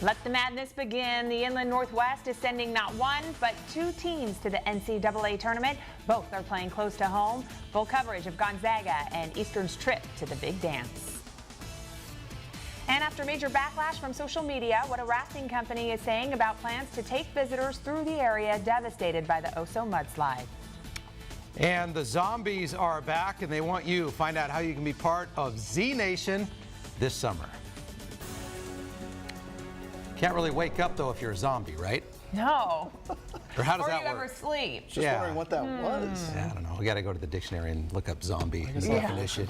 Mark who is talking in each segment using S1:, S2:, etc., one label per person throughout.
S1: Let the madness begin. The Inland Northwest is sending not one, but two teams to the NCAA tournament. Both are playing close to home. Full coverage of Gonzaga and Eastern's trip to the big dance. And after major backlash from social media, what a rafting company is saying about plans to take visitors through the area devastated by the Oso mudslide.
S2: And the zombies are back, and they want you. Find out how you can be part of Z Nation this summer. Can't really wake up, though, if you're a zombie, right?
S1: No.
S2: Or how does
S1: or
S2: that
S1: you
S2: work?
S1: ever sleep.
S3: Just wondering what that was.
S2: Yeah, I don't know. We got to go to the dictionary and look up zombie definition.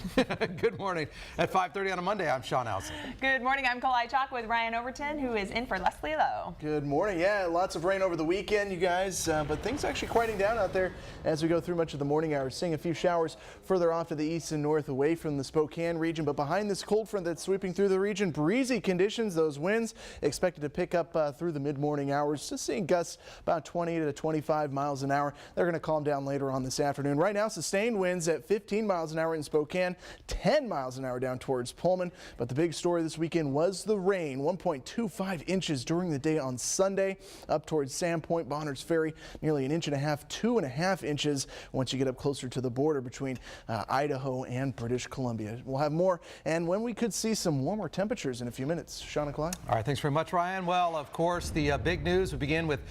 S2: Good morning. At 5:30 on a Monday, I'm Sean Alson.
S1: Good morning. I'm Kalai Chalk with Ryan Overton, who is in for Leslie Lowe.
S3: Good morning. Yeah, lots of rain over the weekend, you guys, but things actually quieting down out there as we go through much of the morning hours. Seeing a few showers further off to the east and north away from the Spokane region, but behind this cold front that's sweeping through the region, breezy conditions. Those winds expected to pick up through the mid-morning hours. Just seeing gusts about 20 to 25 miles an hour. They're going to calm down later on this afternoon. Right now, sustained winds at 15 miles an hour in Spokane, 10 miles an hour down towards Pullman. But the big story this weekend was the rain. 1.25 inches during the day on Sunday up towards Sandpoint, Bonners Ferry. Nearly 1.5 inches, 2.5 inches once you get up closer to the border between Idaho and British Columbia. We'll have more and when we could see some warmer temperatures in a few minutes. Sean and Clyde.
S2: All right, thanks very much, Ryan. Well, of course, the big news. We begin with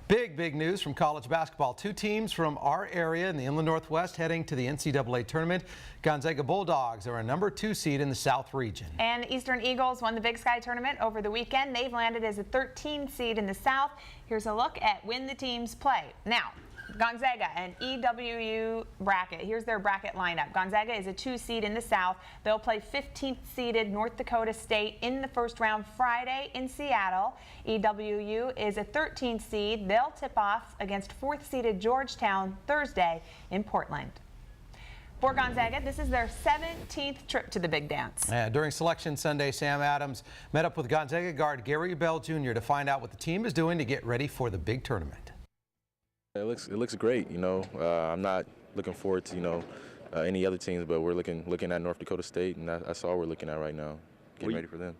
S2: big news from college basketball. Two teams from our area in the Inland Northwest heading to the NCAA tournament. Gonzaga Bulldogs are a number 2 seed in the South region.
S1: And Eastern Eagles won the Big Sky tournament over the weekend. They've landed as a 13 seed in the South. Here's a look at when the teams play. Now, Gonzaga and EWU bracket. Here's their bracket lineup. Gonzaga is a 2 seed in the South. They'll play 15th seeded North Dakota State in the first round Friday in Seattle. EWU is a 13th seed. They'll tip off against 4th seeded Georgetown Thursday in Portland. For Gonzaga, this is their 17th trip to the big dance.
S2: During Selection Sunday, Sam Adams met up with Gonzaga guard Gary Bell Jr. to find out what the team is doing to get ready for the big tournament.
S4: It looks great, you know. I'm not looking forward to, you know, any other teams, but we're looking at North Dakota State, and that's all we're looking at right now, getting ready for them.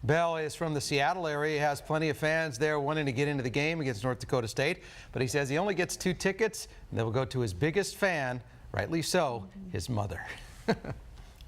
S2: Bell is from the Seattle area. He has plenty of fans there wanting to get into the game against North Dakota State, but he says he only gets 2 tickets, and they will go to his biggest fan, rightly so, his mother.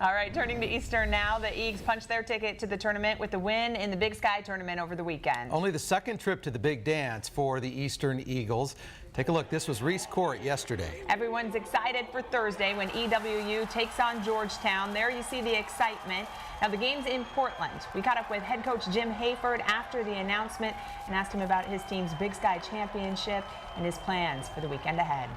S1: All right, turning to Eastern now. The Eags punched their ticket to the tournament with the win in the Big Sky tournament over the weekend.
S2: Only the second trip to the big dance for the Eastern Eagles. Take a look. This was Reese Court yesterday.
S1: Everyone's excited for Thursday when EWU takes on Georgetown. There you see the excitement. Now the game's in Portland. We caught up with head coach Jim Hayford after the announcement and asked him about his team's Big Sky championship and his plans for the weekend ahead.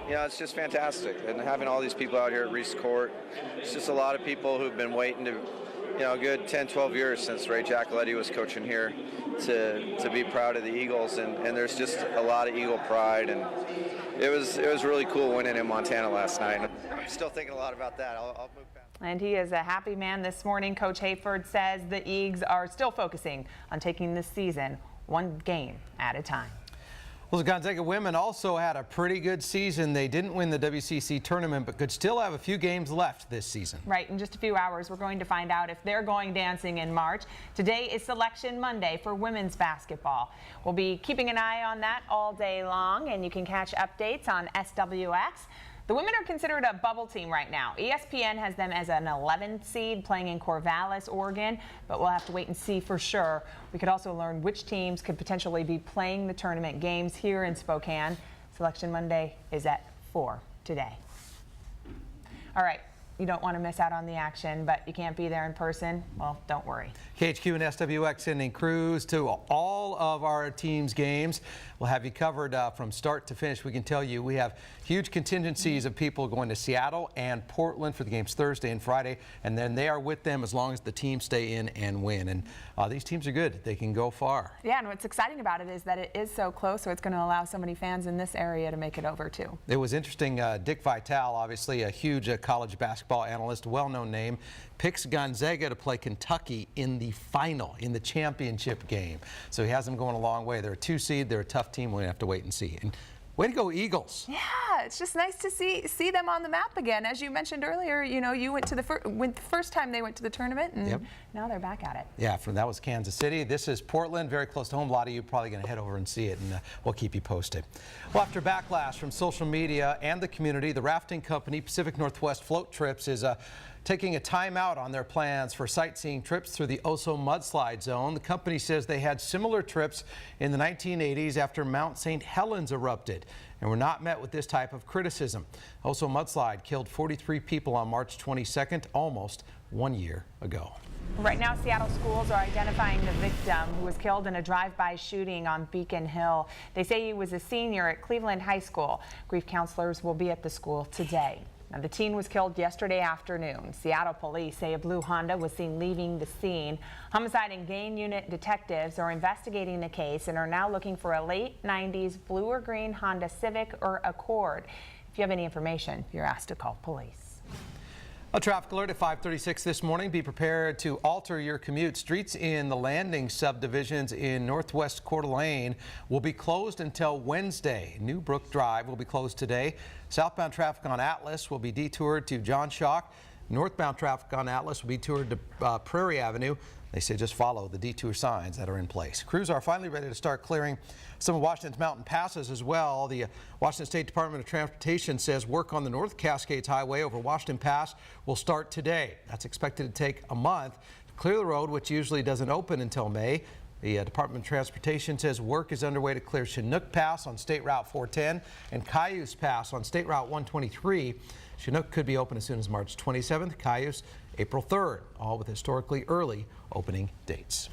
S5: Yeah, it's just fantastic, and having all these people out here at Reese Court, it's just a lot of people who've been waiting to, you know, a good 10, 12 years since Ray Giacoletti was coaching here to be proud of the Eagles, and there's just a lot of Eagle pride, and it was really cool winning in Montana last night. I'm still thinking a lot about that. I'll move past.
S1: And he is a happy man this morning. Coach Hayford says the Eags are still focusing on taking this season one game at a time.
S2: Well, the Gonzaga women also had a pretty good season. They didn't win the WCC tournament, but could still have a few games left this season.
S1: Right, in just a few hours, we're going to find out if they're going dancing in March. Today is Selection Monday for women's basketball. We'll be keeping an eye on that all day long, and you can catch updates on SWX. The women are considered a bubble team right now. ESPN has them as an 11th seed playing in Corvallis, Oregon, but we'll have to wait and see for sure. We could also learn which teams could potentially be playing the tournament games here in Spokane. Selection Monday is at 4 today. All right. You don't want to miss out on the action, but you can't be there in person. Well, don't worry.
S2: KHQ and SWX sending crews to all of our team's games. We'll have you covered from start to finish. We can tell you we have huge contingencies of people going to Seattle and Portland for the games Thursday and Friday, and then they are with them as long as the teams stay in and win. And these teams are good. They can go far.
S1: Yeah, and what's exciting about it is that it is so close, so it's going to allow so many fans in this area to make it over too.
S2: It was interesting. Dick Vitale, obviously a huge college basketball analyst, well-known name, picks Gonzaga to play Kentucky in the final, in the championship game. So he has them going a long way. They're a 2 seed. They're a tough team. We're going to have to wait and see. And Way to go, Eagles.
S1: Yeah, it's just nice to see them on the map again. As you mentioned earlier, you know, you went to the first time they went to the tournament, and now they're back at it.
S2: Yeah, that was Kansas City. This is Portland, very close to home. A lot of you are probably going to head over and see it, and we'll keep you posted. Well, after backlash from social media and the community, the rafting company Pacific Northwest Float Trips is taking a timeout on their plans for sightseeing trips through the Oso mudslide zone. The company says they had similar trips in the 1980s after Mount St. Helens erupted and were not met with this type of criticism. Oso mudslide killed 43 people on March 22nd, almost 1 year ago.
S1: Right now, Seattle schools are identifying the victim who was killed in a drive-by shooting on Beacon Hill. They say he was a senior at Cleveland High School. Grief counselors will be at the school today. Now, the teen was killed yesterday afternoon. Seattle police say a blue Honda was seen leaving the scene. Homicide and Gain Unit detectives are investigating the case and are now looking for a late 90s blue or green Honda Civic or Accord. If you have any information, you're asked to call police.
S2: A traffic alert at 5:36 this morning. Be prepared to alter your commute. Streets in the Landing subdivisions in Northwest Coeur d'Alene will be closed until Wednesday. New Brook Drive will be closed today. Southbound traffic on Atlas will be detoured to John Shock. Northbound traffic on Atlas will be toured to Prairie Avenue. They say just follow the detour signs that are in place. Crews are finally ready to start clearing some of Washington's mountain passes as well. The Washington State Department of Transportation says work on the North Cascades Highway over Washington Pass will start today. That's expected to take a month to clear the road, which usually doesn't open until May. The Department of Transportation says work is underway to clear Chinook Pass on State Route 410 and Cayuse Pass on State Route 123. Chinook could be open as soon as March 27th, Cayuse April 3rd, all with historically early opening dates.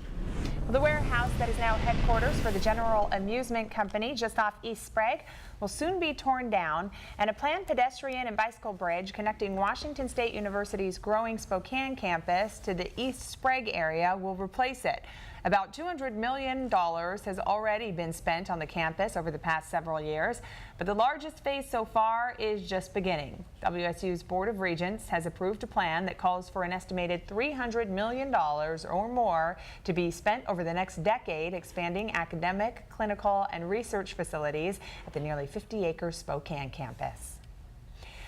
S1: The warehouse that is now headquarters for the General Amusement Company just off East Sprague will soon be torn down, and a planned pedestrian and bicycle bridge connecting Washington State University's growing Spokane campus to the East Sprague area will replace it. About $200 million has already been spent on the campus over the past several years, but the largest phase so far is just beginning. WSU's Board of Regents has approved a plan that calls for an estimated $300 million or more to be spent over the next decade, expanding academic, clinical, and research facilities at the nearly 50-acre Spokane campus.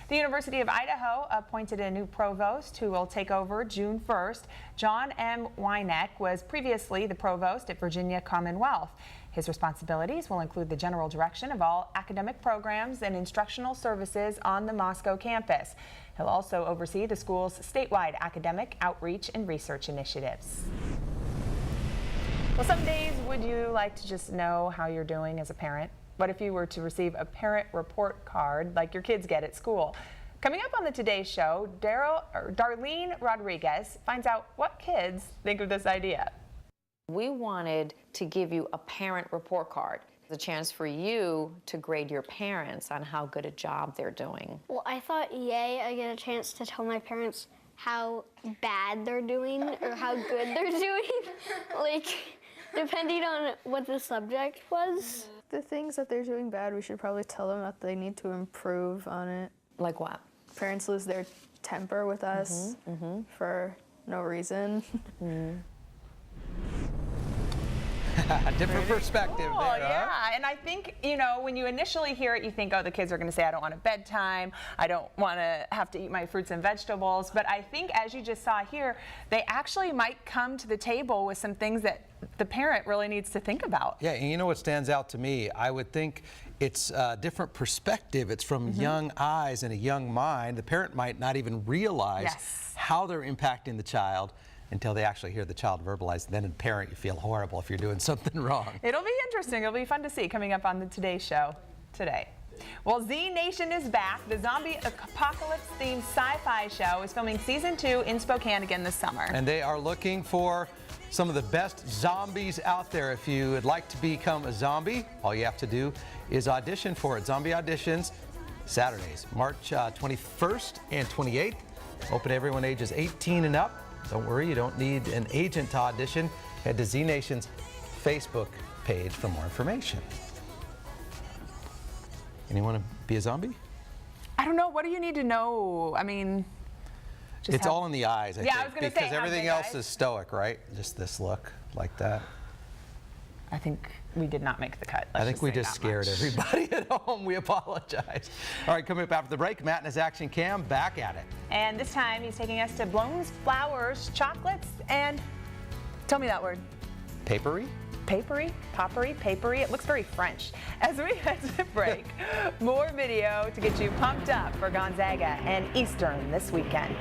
S1: The University of Idaho appointed a new provost who will take over June 1st. John M. Wyneck was previously the provost at Virginia Commonwealth. His responsibilities will include the general direction of all academic programs and instructional services on the Moscow campus. He'll also oversee the school's statewide academic outreach and research initiatives. Well, some days would you like to just know how you're doing as a parent? What if you were to receive a parent report card like your kids get at school? Coming up on the Today Show, Darlene Rodriguez finds out what kids think of this idea.
S6: We wanted to give you a parent report card, the chance for you to grade your parents on how good a job they're doing.
S7: Well, I thought, yay, I get a chance to tell my parents how bad they're doing or how good they're doing, like, depending on what the subject was.
S8: The things that they're doing bad, we should probably tell them that they need to improve on it.
S6: Like what?
S8: Parents lose their temper with us for no reason.
S2: Different perspective
S1: Cool,
S2: there,
S1: yeah.
S2: huh?
S1: And I think, you know, when you initially hear it, you think, oh, the kids are going to say, I don't want a bedtime. I don't want to have to eat my fruits and vegetables. But I think, as you just saw here, they actually might come to the table with some things that the parent really needs to think about.
S2: Yeah, and you know what stands out to me? I would think it's a different perspective. It's from young eyes and a young mind. The parent might not even realize how they're impacting the child until they actually hear the child verbalize. Then as a parent, you feel horrible if you're doing something wrong.
S1: It'll be interesting. It'll be fun to see coming up on the Today Show today. Well, Z Nation is back. The zombie apocalypse-themed sci-fi show is filming season 2 in Spokane again this summer.
S2: And they are looking for some of the best zombies out there. If you would like to become a zombie, all you have to do is audition for it. Zombie auditions, Saturdays, March 21st and 28th. Open to everyone ages 18 and up. Don't worry, you don't need an agent to audition. Head to Z Nation's Facebook page for more information. Anyone want to be a zombie?
S1: I don't know. What do you need to know? I mean,
S2: it's all in the eyes, I think.
S1: I was going to say,
S2: because everything else is stoic, right? Just this look like that.
S1: I think we did not make the cut.
S2: I think we
S1: say
S2: just
S1: not
S2: scared
S1: much.
S2: everybody at home. We apologize. All right, coming up after the break, Matt and his Action Cam back at it.
S1: And this time he's taking us to Blooms Flowers Chocolates and tell me that word.
S2: Papery?
S1: Papery, poppery, papery. It looks very French. As we head to break, more video to get you pumped up for Gonzaga and Eastern this weekend.